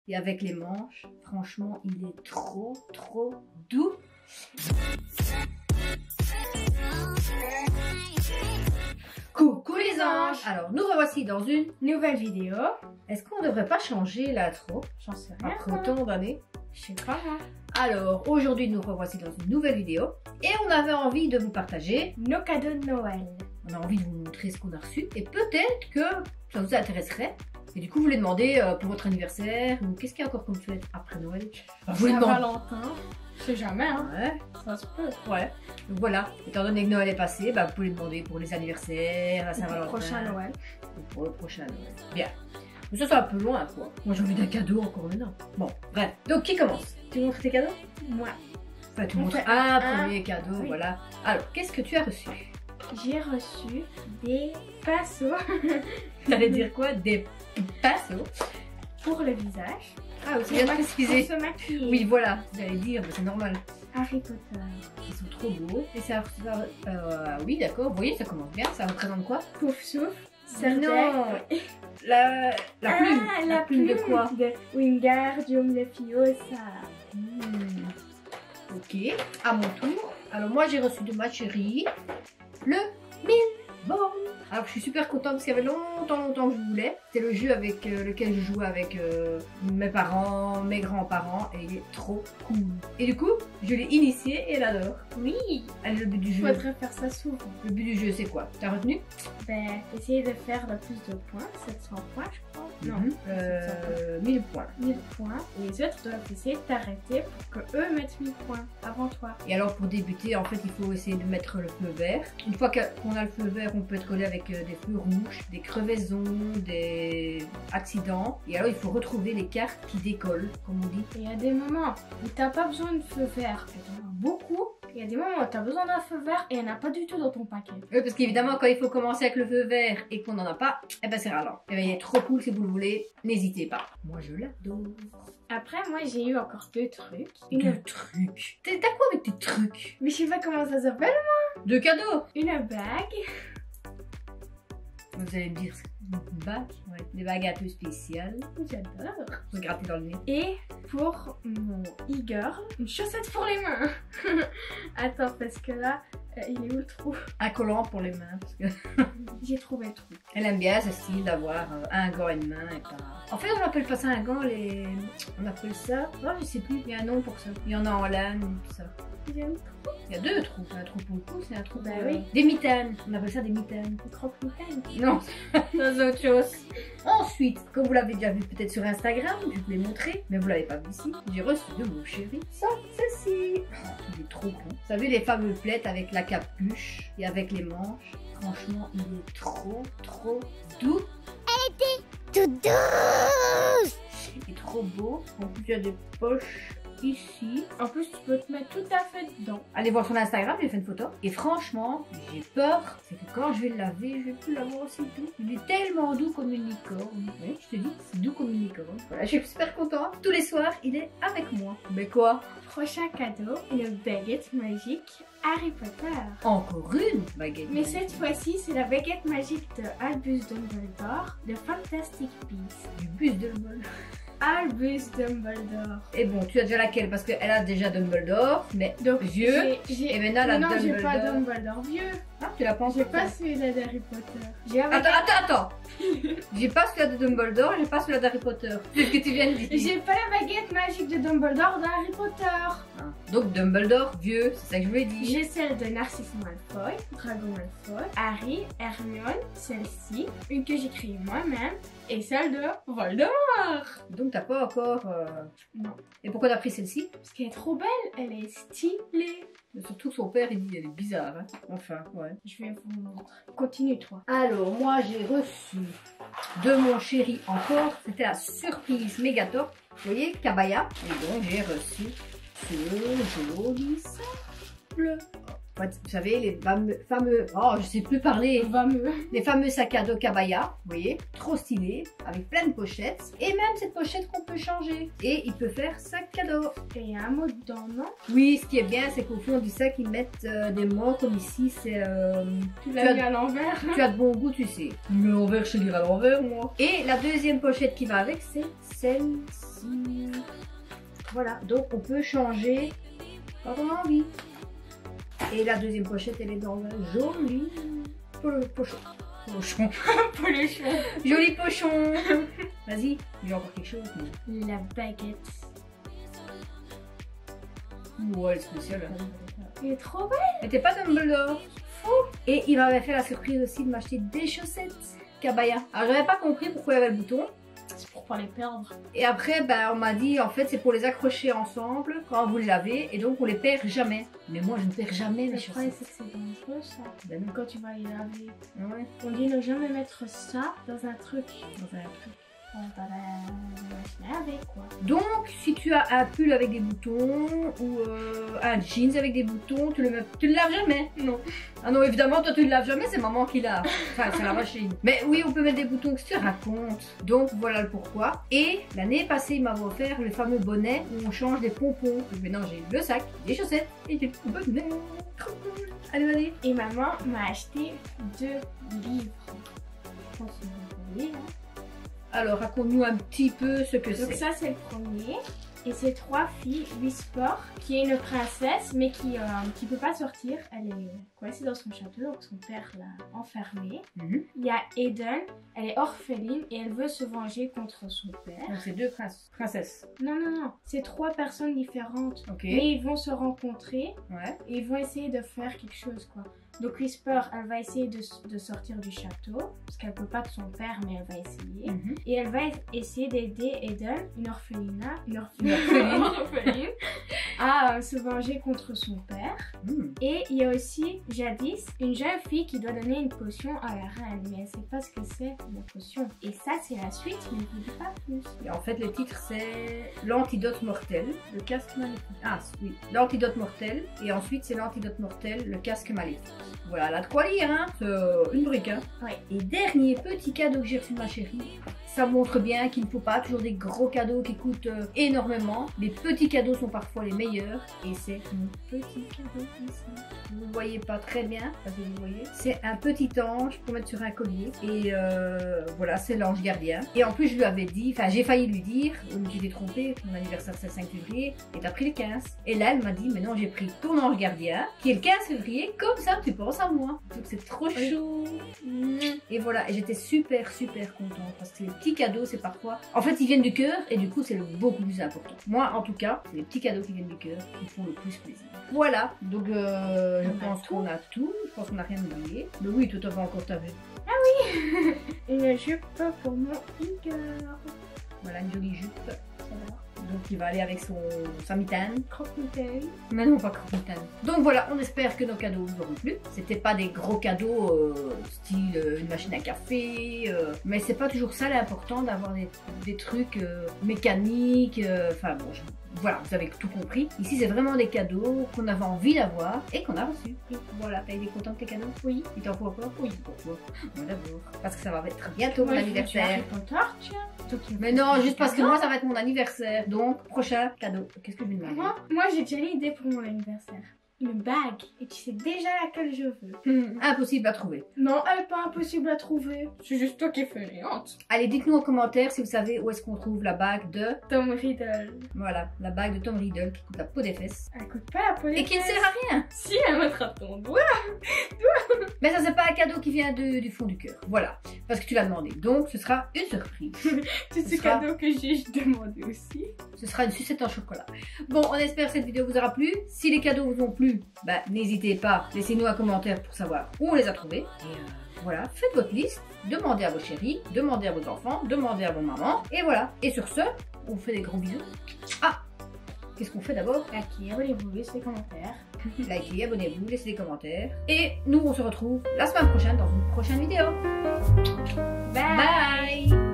et avec les manches. Franchement, il est trop doux. Coucou les anges! Alors, nous revoici dans une nouvelle vidéo. Est-ce qu'on ne devrait pas changer l'intro J'en sais rien. après autant d'années? Je sais pas. Alors, aujourd'hui, nous revoici dans une nouvelle vidéo et on avait envie de vous partager. Nos cadeaux de Noël. On a envie de vous montrer ce qu'on a reçu et peut-être que ça vous intéresserait. Et du coup, vous les demandez pour votre anniversaire ou qu'est-ce qu'il y a encore comme fête après Noël? Vous les demandez. Saint-Valentin. Je sais jamais, hein. Ouais. Ça se peut. Ouais. Donc voilà, étant donné que Noël est passé, bah, vous pouvez les demander pour les anniversaires, la Pour le Saint-Valentin. prochain Noël. Ou pour le prochain Noël. Bien. Mais ça, c'est un peu loin, quoi. Moi, j'ai envie d'un cadeau encore maintenant. Bon, bref. Donc, qui commence? Tu montres tes cadeaux? Moi. Enfin, tu On montres fait un un. premier cadeau, Oui. voilà. Alors, qu'est-ce que tu as reçu? J'ai reçu des pinceaux T'allais dire quoi? Des pinceaux? pour le visage. Ah, aussi bien Pour précisé. se maquiller. Oui, voilà, j'allais dire, mais c'est normal. Harry Potter. Ils sont trop beaux. Et ça, oui, d'accord, vous voyez, ça commence bien. Ça représente quoi? Pouf souffle. Non, la plume. La plume de quoi? De Wingardium Leviosa. Ok, à mon tour. Alors moi j'ai reçu de ma chérie le Milborn. Alors je suis super contente parce qu'il y avait longtemps que je voulais. C'est le jeu avec lequel je jouais avec mes parents, mes grands-parents et il est trop cool. Et du coup, je l'ai initié et elle adore. Oui. Allez, le but du jeu. Faudrait faire ça souvent. Le but du jeu c'est quoi? T'as retenu? Ben, essayer de faire le plus de points. 700 points, je crois. Non. 1000 points. 1000 points. Et les autres doivent essayer de t'arrêter pour que eux mettent 1000 points avant toi. Et alors pour débuter, en fait, il faut essayer de mettre le feu vert. Une fois qu'on a le feu vert, on peut être collé avec des feux rouges, des crevaisons, des accidents. Et alors il faut retrouver les cartes qui décollent, comme on dit. Et il y a des moments où t'as pas besoin de feu vert et t'en as beaucoup. Il y a des moments où t'as besoin d'un feu vert et il n'y en a pas du tout dans ton paquet. Oui, parce qu'évidemment, quand il faut commencer avec le feu vert et qu'on n'en a pas, eh ben c'est ralent. Eh ben il est trop cool si vous le voulez, n'hésitez pas. Moi je l'adore. Après, moi j'ai eu encore deux trucs. Deux trucs. T'as quoi avec tes trucs? Mais je sais pas comment ça s'appelle. Deux cadeaux. Une bague. Vous allez me dire une bague, ouais. Des bagues un peu spéciales. J'adore. Pour se gratter dans le nez. Et pour mon e-girl, une chaussette pour les mains. Attends, parce que là, il est où le trou? Un collant pour les mains. Parce que J'ai trouvé le trou. elle aime bien ce style d'avoir un gant et une main et pas... En fait, on appelle pas ça un gant, on appelle ça... Non, je sais plus, il y a un nom pour ça. Il y en a en laine, tout ça. J'ai un trou. Il y a deux trous. Un trou pour le cou, c'est un trou Bah pour... oui. Des mitaines. On appelle ça des mitaines. Une croque-mitaine. Non, c'est autre chose. Ensuite, comme vous l'avez déjà vu peut-être sur Instagram, je vous l'ai montré, mais vous l'avez pas vu ici, j'ai reçu de mon chéri ça, ceci. Oh, il est trop con. Vous savez les fameux plaids avec la capuche et avec les manches. Franchement, il est trop doux. Tout douce. Il est trop beau. En plus, il y a des poches ici. En plus, tu peux te mettre tout à fait dedans. Allez voir son Instagram, j'ai fait une photo. Et franchement, j'ai peur. C'est que quand je vais le laver, je vais plus l'avoir aussi doux. Il est tellement doux comme une licorne. Oui, je te dis, c'est doux comme une licorne. Voilà, je suis super contente. Tous les soirs, il est avec moi. Mais quoi? Prochain cadeau, une baguette magique Harry Potter. Encore une baguette. Mais cette fois-ci, c'est la baguette magique de Albus Dumbledore de Fantastic Beasts. Du bus de Dumbledore. Albus Dumbledore. Et bon, tu as déjà laquelle? Parce qu'elle a déjà Dumbledore, mais Donc, vieux. Et maintenant, elle a non, j'ai Dumbledore. pas Dumbledore vieux. Ah, tu la penses? J'ai pas celui-là d'Harry Potter. J'ai Attends. J'ai pas celui-là de Dumbledore, j'ai pas celui-là d'Harry Potter. C'est ce que tu viens de dire. J'ai pas la baguette magique de Dumbledore d'Harry Potter. Ah. Donc Dumbledore, vieux, c'est ça que je voulais dire. J'ai celle de Narcisse Malfoy, Dragon Malfoy, Harry, Hermione, celle-ci, une que j'ai créée moi-même, et celle de Voldemort. Donc t'as pas encore... Non. Et pourquoi t'as pris celle-ci? Parce qu'elle est trop belle, elle est stylée. Mais surtout que son père il dit elle est bizarre. Hein. Enfin, ouais. Je vais vous montrer. Continue toi. Alors moi j'ai reçu de mon chéri encore, c'était la surprise méga top. Vous voyez, Kabaya. Et donc j'ai reçu ce joli sac bleu. Vous savez, les fameux, oh, je sais plus parler, Fameux. les fameux sacs à dos Kabaya, vous voyez, trop stylés, avec plein de pochettes, et même cette pochette qu'on peut changer. Et il peut faire sac à dos. Et il y a un mot dedans, non? Oui, ce qui est bien, c'est qu'au fond du sac, ils mettent des mots comme ici, c'est... Tu l'as mis à l'envers. Tu as de bon goût, tu sais. Mais l'envers, je dirais à l'envers, moi. Et la deuxième pochette qui va avec, c'est celle-ci. Voilà, donc on peut changer quand on a envie. Et la deuxième pochette, elle est dans un joli pochon. Pochon. Polichon. Joli pochon. Vas-y, il y a encore quelque chose. Mais... La baguette. Ouais, elle est spéciale. Il est trop belle. Mais t'es pas Dumbledore. Fou. Et il m'avait fait la surprise aussi de m'acheter des chaussettes Kabaya. Alors j'avais pas compris pourquoi il y avait le bouton. C'est pour pas les perdre. Et après, bah, on m'a dit, en fait, c'est pour les accrocher ensemble quand vous les lavez. Et donc, on les perd jamais. Mais moi, je ne perds jamais mes Le problème, chaussettes. c'est que c'est dangereux, ça. Ben non. Quand tu vas les laver. Ouais. On dit ne jamais mettre ça dans un truc. Dans un truc. Dans la machine à laver, quoi. Donc, si tu as un pull avec des boutons ou un jeans avec des boutons, tu le laves jamais. Non. Ah non, évidemment, toi, tu le laves jamais, c'est maman qui lave. Enfin, c'est la machine. Mais oui, on peut mettre des boutons, que tu racontes. Donc, voilà le pourquoi. Et l'année passée, il m'avait offert le fameux bonnet où on change des pompons. Donc, maintenant, j'ai le sac, les chaussettes et le bonnet. Trop cool. Allez, vas-y. Et maman m'a acheté 2 livres. Je pense que vous voyez, hein. Alors, raconte-nous un petit peu ce que Donc c'est. ça, c'est le premier. Et c'est 3 filles, Whisper, qui est une princesse, mais qui peut pas sortir. Elle est coincée dans son château, donc son père l'a enfermée. Mhm. Il y a Eden, elle est orpheline et elle veut se venger contre son père. Donc, c'est deux princesses. Non, non, non, c'est 3 personnes différentes. Ok. Mais ils vont se rencontrer Ouais. et ils vont essayer de faire quelque chose, quoi. Donc Whisper, elle va essayer de sortir du château, parce qu'elle peut pas de son père, mais elle va essayer. Mhm. Et elle va essayer d'aider Eden, une orpheline, à se venger contre son père. Mhm. Et il y a aussi Jadis, une jeune fille qui doit donner une potion à la reine, mais elle sait pas ce que c'est la potion. Et ça, c'est la suite, mais je vous dis pas plus. Et en fait, le titre, c'est l'antidote mortel, le casque maléfique. Ah, oui, l'antidote mortel. Et ensuite, c'est l'antidote mortel, le casque maléfique. Voilà, là de quoi lire, hein. C'est une brique, hein. Ouais. Et dernier petit cadeau que j'ai reçu de ma chérie. Ça montre bien qu'il ne faut pas toujours des gros cadeaux qui coûtent énormément. Les petits cadeaux sont parfois les meilleurs. Et c'est mon petit cadeau ici. Vous ne voyez pas très bien, parce que vous voyez. C'est un petit ange pour mettre sur un collier. Et voilà, c'est l'ange gardien. Et en plus, je lui avais dit, enfin, j'ai failli lui dire, tu t'es trompé, mon anniversaire c'est le 5 février, et t'as pris le 15. Et là, elle m'a dit, mais non, j'ai pris ton ange gardien, qui est le 15 février, comme ça, tu penses à moi. Donc c'est trop chou. Et voilà, et j'étais super contente, parce que les petits cadeaux, c'est parfois... En fait, ils viennent du cœur, et du coup, c'est le beaucoup plus important. Moi, en tout cas, c'est les petits cadeaux qui viennent du cœur qui font le plus plaisir. Voilà, donc je pense qu'on a tout, je pense qu'on n'a rien oublié. Mais oui, tout à fait encore ta vue. Une jupe pour mon Igor. Voilà, une jolie jupe. Alors, Donc il va aller avec sa mitaine. croque-mitaine. Mais non, pas croque-mitaine. Donc voilà, on espère que nos cadeaux vous auront plu. C'était pas des gros cadeaux style une machine à café. Mais c'est pas toujours ça l'important d'avoir des trucs mécaniques. Enfin bon, voilà, vous avez tout compris. Ici, c'est vraiment des cadeaux qu'on avait envie d'avoir et qu'on a reçus. Voilà, t'as été contente de tes cadeaux? Oui. Il t'en faut encore? Oui. Pourquoi? Bon, d'abord. Parce que ça va être bientôt mon Moi, anniversaire. Harry Potter, tiens. Mais non, juste parce que moi, ça va être mon anniversaire. Donc, prochain cadeau. Qu'est-ce que je vais demander? Moi j'ai déjà l'idée pour mon anniversaire. Une bague. Et tu sais déjà laquelle je veux. Impossible à trouver. Non, elle est pas impossible à trouver. C'est juste toi qui fais les honte. Allez, dites-nous en commentaire si vous savez où est-ce qu'on trouve la bague de... Tom Riddle. Voilà, la bague de Tom Riddle qui coûte la peau des fesses. Elle coûte pas la peau des Et qui ne fesses. sert à rien. Si, elle m'attrape ton doigt. Mais ça, c'est pas un cadeau qui vient du fond du cœur. Voilà, parce que tu l'as demandé. Donc, ce sera une surprise. Tous ces sera- cadeaux que j'ai demandé aussi. Ce sera une sucette en chocolat. Bon, on espère que cette vidéo vous aura plu. Si les cadeaux vous ont plu, bah, n'hésitez pas, laissez-nous un commentaire pour savoir où on les a trouvés. Et voilà, faites votre liste, demandez à vos chéris, demandez à vos enfants, demandez à vos mamans. Et voilà, et sur ce, on vous fait des gros bisous. Ah, qu'est-ce qu'on fait d'abord? Likez, abonnez-vous, laissez des commentaires. Likez, abonnez-vous, laissez des commentaires. Et nous, on se retrouve la semaine prochaine dans une prochaine vidéo. Bye. Bye.